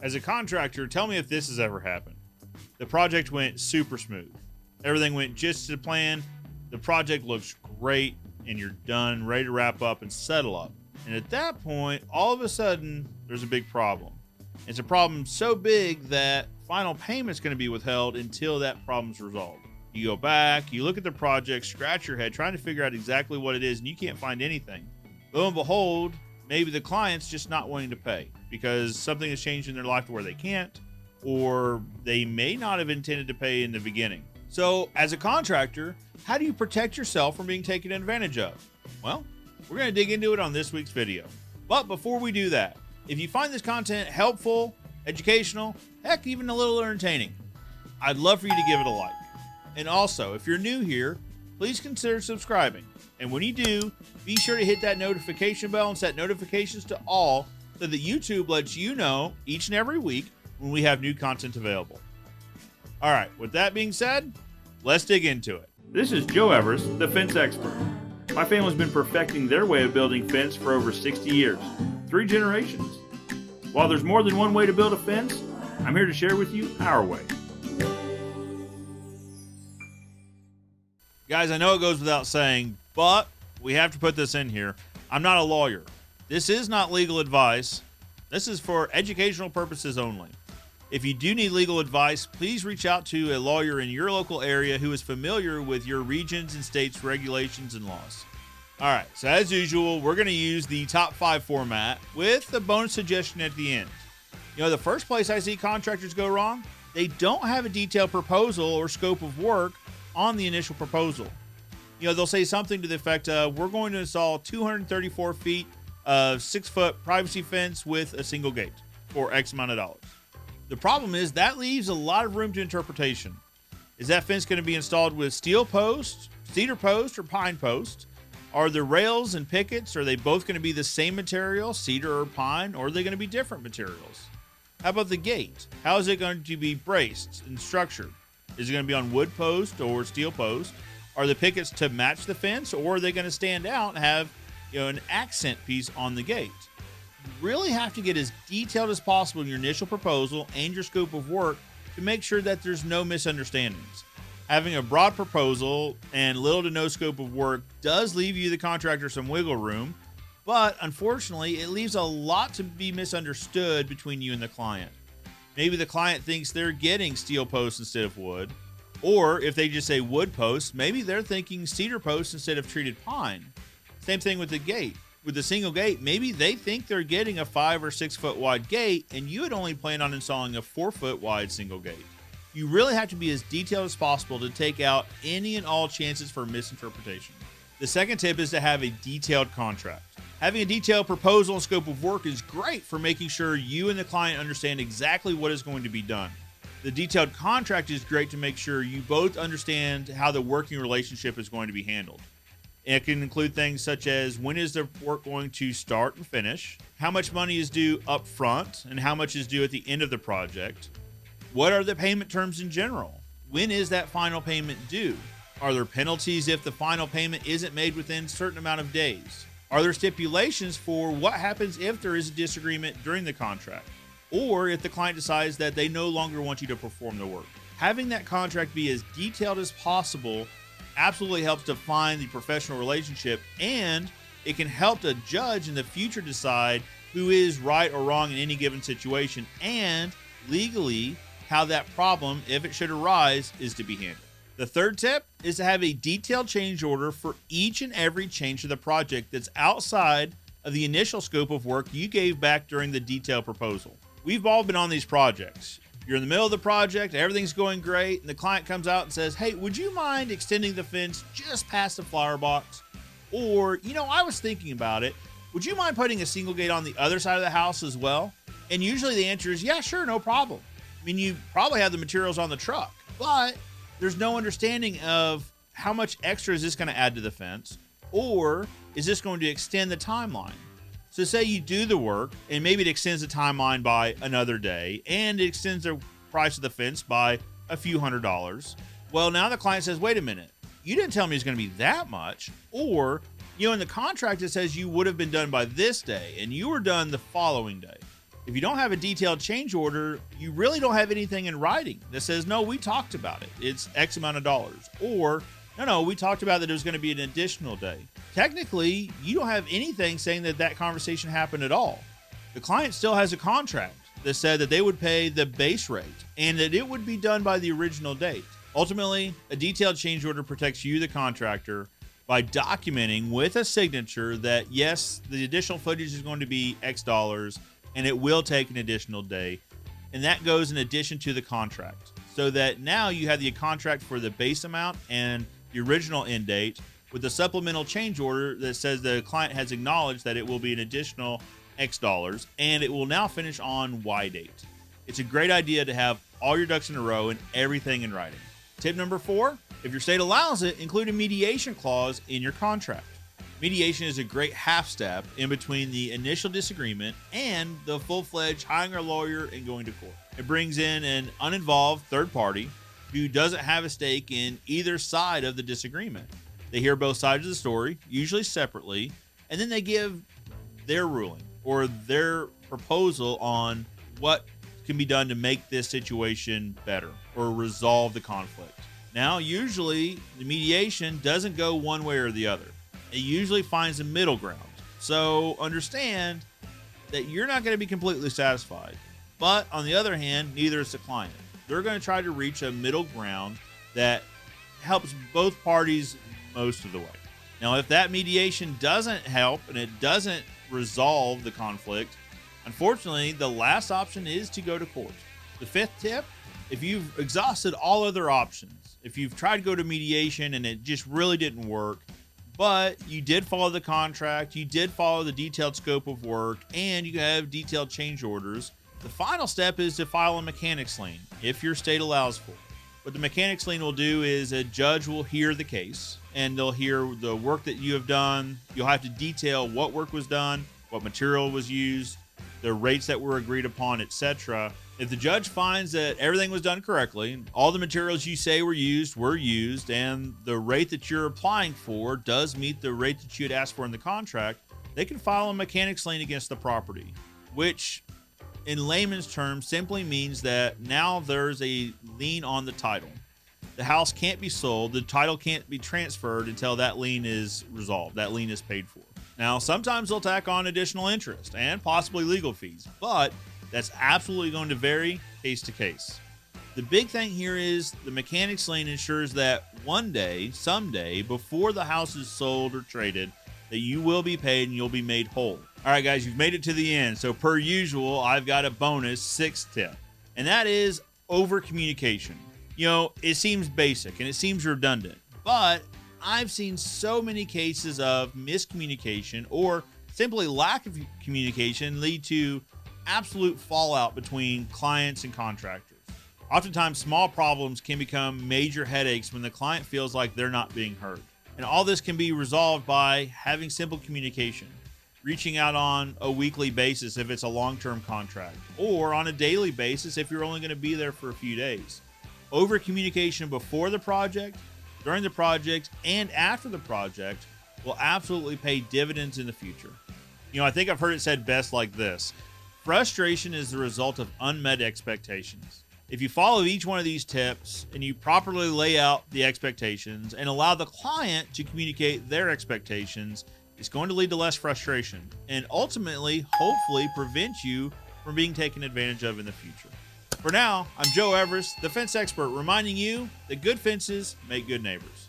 as a contractor, tell me if this has ever happened. The project went super smooth. Everything went just to plan. The project looks great and you're done, ready to wrap up and settle up. And at that point, all of a sudden, there's a big problem. It's a problem so big that final payment's going to be withheld until that problem's resolved. You go back, you look at the project, scratch your head, trying to figure out exactly what it is, and you can't find anything. Lo and behold, maybe the client's just not wanting to pay because something has changed in their life to where they can't, or they may not have intended to pay in the beginning. So as a contractor, how do you protect yourself from being taken advantage of? Well, we're going to dig into it on this week's video. But before we do that, if you find this content helpful, educational, heck, even a little entertaining, I'd love for you to give it a like. And also, if you're new here, please consider subscribing. And when you do, be sure to hit that notification bell and set notifications to all so that YouTube lets you know each and every week when we have new content available. All right, with that being said, let's dig into it. This is Joe Everest, the fence expert. My family's been perfecting their way of building fence for over 60 years, 3 generations. While there's more than one way to build a fence, I'm here to share with you our way. Guys, I know it goes without saying, but we have to put this in here. I'm not a lawyer. This is not legal advice. This is for educational purposes only. If you do need legal advice, please reach out to a lawyer in your local area who is familiar with your regions and states' regulations and laws. All right, so as usual, we're going to use the top 5 format with a bonus suggestion at the end. You know, the first place I see contractors go wrong, they don't have a detailed proposal or scope of work on the initial proposal. You know, they'll say something to the effect of, we're going to install 234 feet of 6-foot privacy fence with a single gate for X amount of dollars. The problem is that leaves a lot of room to interpretation. Is that fence going to be installed with steel posts, cedar post, or pine post? Are the rails and pickets, are they both going to be the same material, cedar or pine, or are they going to be different materials? How about the gate? How is it going to be braced and structured? Is it going to be on wood post or steel post? Are the pickets to match the fence, or are they going to stand out and have, you know, an accent piece on the gate? You really have to get as detailed as possible in your initial proposal and your scope of work to make sure that there's no misunderstandings. Having a broad proposal and little to no scope of work does leave you, the contractor, some wiggle room, but unfortunately, it leaves a lot to be misunderstood between you and the client. Maybe the client thinks they're getting steel posts instead of wood, or if they just say wood posts, maybe they're thinking cedar posts instead of treated pine. Same thing with the gate. With the single gate, maybe they think they're getting a 5 or 6 foot wide gate, and you had only planned on installing a 4 foot wide single gate. You really have to be as detailed as possible to take out any and all chances for misinterpretation. The second tip is to have a detailed contract. Having a detailed proposal and scope of work is great for making sure you and the client understand exactly what is going to be done. The detailed contract is great to make sure you both understand how the working relationship is going to be handled. It can include things such as, when is the work going to start and finish? How much money is due up front and how much is due at the end of the project? What are the payment terms in general? When is that final payment due? Are there penalties if the final payment isn't made within a certain amount of days? Are there stipulations for what happens if there is a disagreement during the contract, or if the client decides that they no longer want you to perform the work? Having that contract be as detailed as possible absolutely helps define the professional relationship, and it can help the judge in the future decide who is right or wrong in any given situation, and legally how that problem, if it should arise, is to be handled. The third tip is to have a detailed change order for each and every change to the project that's outside of the initial scope of work you gave back during the detailed proposal. We've all been on these projects. You're in the middle of the project, everything's going great, and the client comes out and says, hey, would you mind extending the fence just past the flower box? Or, you know, I was thinking about it. Would you mind putting a single gate on the other side of the house as well? And usually the answer is, yeah, sure, no problem. I mean, you probably have the materials on the truck, but there's no understanding of how much extra is this going to add to the fence, or is this going to extend the timeline? So say you do the work and maybe it extends the timeline by another day and it extends the price of the fence by a few $100s. Well, now the client says, wait a minute, you didn't tell me it's going to be that much. Or, you know, in the contract, it says you would have been done by this day and you were done the following day. If you don't have a detailed change order, you really don't have anything in writing that says, no, we talked about it. It's X amount of dollars. Or, no, we talked about that it was going to be an additional day. Technically, you don't have anything saying that that conversation happened at all. The client still has a contract that said that they would pay the base rate and that it would be done by the original date. Ultimately, a detailed change order protects you, the contractor, by documenting with a signature that, yes, the additional footage is going to be X dollars and it will take an additional day. And that goes in addition to the contract. So that now you have the contract for the base amount and the original end date with a supplemental change order that says the client has acknowledged that it will be an additional X dollars and it will now finish on Y date. It's a great idea to have all your ducks in a row and everything in writing. Tip number 4, if your state allows it, include a mediation clause in your contract. Mediation is a great half step in between the initial disagreement and the full-fledged hiring a lawyer and going to court. It brings in an uninvolved third party who doesn't have a stake in either side of the disagreement. They hear both sides of the story, usually separately, and then they give their ruling or their proposal on what can be done to make this situation better or resolve the conflict. Now, usually the mediation doesn't go one way or the other. It usually finds a middle ground. So understand that you're not going to be completely satisfied. But on the other hand, neither is the client. They're going to try to reach a middle ground that helps both parties most of the way. Now, if that mediation doesn't help and it doesn't resolve the conflict, unfortunately, the last option is to go to court. The 5th tip, if you've exhausted all other options, if you've tried to go to mediation and it just really didn't work, but you did follow the contract, you did follow the detailed scope of work, and you have detailed change orders, the final step is to file a mechanics lien if your state allows for it. What the mechanics lien will do is a judge will hear the case and they'll hear the work that you have done. You'll have to detail what work was done, what material was used, the rates that were agreed upon, etc. If the judge finds that everything was done correctly, all the materials you say were used, and the rate that you're applying for does meet the rate that you had asked for in the contract, they can file a mechanics lien against the property, which in layman's terms simply means that now there's a lien on the title. The house can't be sold, the title can't be transferred until that lien is resolved, that lien is paid for. Now, sometimes they'll tack on additional interest and possibly legal fees, but that's absolutely going to vary case to case. The big thing here is the mechanics lien ensures that one day, someday, before the house is sold or traded, that you will be paid and you'll be made whole. All right, guys, you've made it to the end. So per usual, I've got a bonus 6th tip, and that is over communication. You know, it seems basic and it seems redundant, but I've seen so many cases of miscommunication or simply lack of communication lead to absolute fallout between clients and contractors. Oftentimes, small problems can become major headaches when the client feels like they're not being heard. And all this can be resolved by having simple communication, reaching out on a weekly basis if it's a long-term contract, or on a daily basis if you're only going to be there for a few days. Over communication before the project, during the project, and after the project will absolutely pay dividends in the future. You know, I think I've heard it said best like this: frustration is the result of unmet expectations. If you follow each one of these tips and you properly lay out the expectations and allow the client to communicate their expectations, it's going to lead to less frustration and ultimately, hopefully, prevent you from being taken advantage of in the future. For now, I'm Joe Everest, the fence expert, reminding you that good fences make good neighbors.